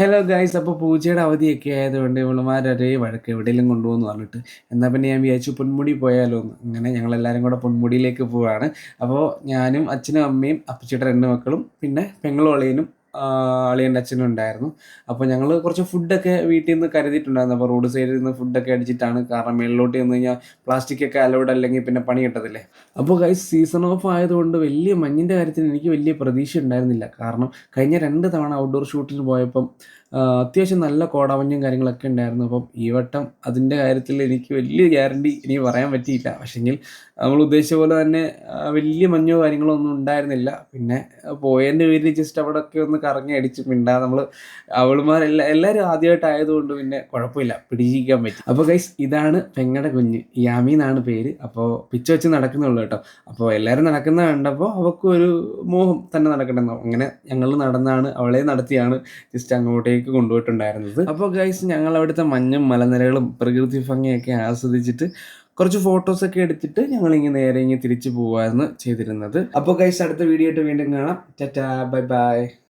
Hello guys, അപ്പോൾ പൂജയുടെ അവധിയൊക്കെ ആയതുകൊണ്ട് ഇവളുമാരൊരേ വഴക്ക് എവിടെയെങ്കിലും കൊണ്ടുപോകുന്നു പറഞ്ഞിട്ട് എന്നാൽ പിന്നെ ഞാൻ വിചാരിച്ചു പൊന്മുടി പോയാലോ എന്ന്. അങ്ങനെ ഞങ്ങളെല്ലാവരും കൂടെ പൊന്മുടിയിലേക്ക് പോവാണ്. അപ്പോൾ ഞാനും അച്ഛനും അമ്മയും അപ്പച്ചിയുടെ രണ്ട് മക്കളും പിന്നെ പെങ്ങളും അളിയനും അളിയൻ്റെ അച്ഛനും ഉണ്ടായിരുന്നു. അപ്പോൾ ഞങ്ങൾ കുറച്ച് ഫുഡൊക്കെ വീട്ടിൽ നിന്ന് കരുതിയിട്ടുണ്ടായിരുന്നു. അപ്പോൾ റോഡ് സൈഡിൽ നിന്ന് ഫുഡൊക്കെ അടിച്ചിട്ടാണ്, കാരണം മേളിലോട്ട് ചെന്ന് കഴിഞ്ഞാൽ പ്ലാസ്റ്റിക് ഒക്കെ അലൗഡ് അല്ലെങ്കിൽ പിന്നെ പണി കിട്ടത്തില്ലേ. അപ്പോൾ ഗൈസ് സീസൺ ഓഫ് ആയതുകൊണ്ട് വലിയ മഞ്ഞിൻ്റെ കാര്യത്തിൽ എനിക്ക് വലിയ പ്രതീക്ഷ ഉണ്ടായിരുന്നില്ല. കാരണം കഴിഞ്ഞ 2 തവണ ഔട്ട്ഡോർ ഷൂട്ടിന് പോയപ്പം അത്യാവശ്യം നല്ല കോടമഞ്ഞും കാര്യങ്ങളൊക്കെ ഉണ്ടായിരുന്നു. അപ്പം ഈ വട്ടം അതിൻ്റെ കാര്യത്തിൽ എനിക്ക് വലിയ ഗ്യാരണ്ടി എനിക്ക് പറയാൻ പറ്റിയില്ല. പക്ഷെങ്കിൽ നമ്മൾ ഉദ്ദേശിച്ച പോലെ തന്നെ വലിയ മഞ്ഞോ കാര്യങ്ങളോ ഒന്നും ഉണ്ടായിരുന്നില്ല. പിന്നെ പോയതിൻ്റെ പേരിൽ ജസ്റ്റ് അവിടെയൊക്കെ ഒന്ന് കറങ്ങി അടിച്ച് മിണ്ടാതെ നമ്മൾ എല്ലാവരും ആദ്യമായിട്ടായതുകൊണ്ട് പിന്നെ കുഴപ്പമില്ല, പിടിച്ചിരിക്കാൻ പറ്റി. അപ്പോൾ ഗൈസ് ഇതാണ് പെങ്ങടെ കുഞ്ഞ്, യാമി എന്നാണ് പേര്. അപ്പോൾ പിച്ച വെച്ച് നടക്കുന്നുള്ളൂ കേട്ടോ. അപ്പോൾ എല്ലാവരും നടക്കുന്നത് കണ്ടപ്പോൾ അവൾക്കും ഒരു മോഹം തന്നെ നടക്കണമെന്നോ, അങ്ങനെ ഞങ്ങൾ നടന്നാണ് അവളെ നടത്തിയാണ് ജസ്റ്റ് അങ്ങോട്ടേക്ക് കൊണ്ടുപോയിട്ടുണ്ടായിരുന്നത്. അപ്പോൾ ഗൈസ് ഞങ്ങൾ അവിടുത്തെ മഞ്ഞും മലനിരകളും പ്രകൃതി ഭംഗിയൊക്കെ ആസ്വദിച്ചിട്ട് കുറച്ച് ഫോട്ടോസൊക്കെ എടുത്തിട്ട് ഞങ്ങളിങ്ങനെ നേരെ തിരിച്ചു പോവായിരുന്നു ചെയ്തിരുന്നത്. അപ്പോൾ ഗൈസ് അടുത്ത വീഡിയോ ആയിട്ട് വീണ്ടും കാണാം. Tata, bye bye.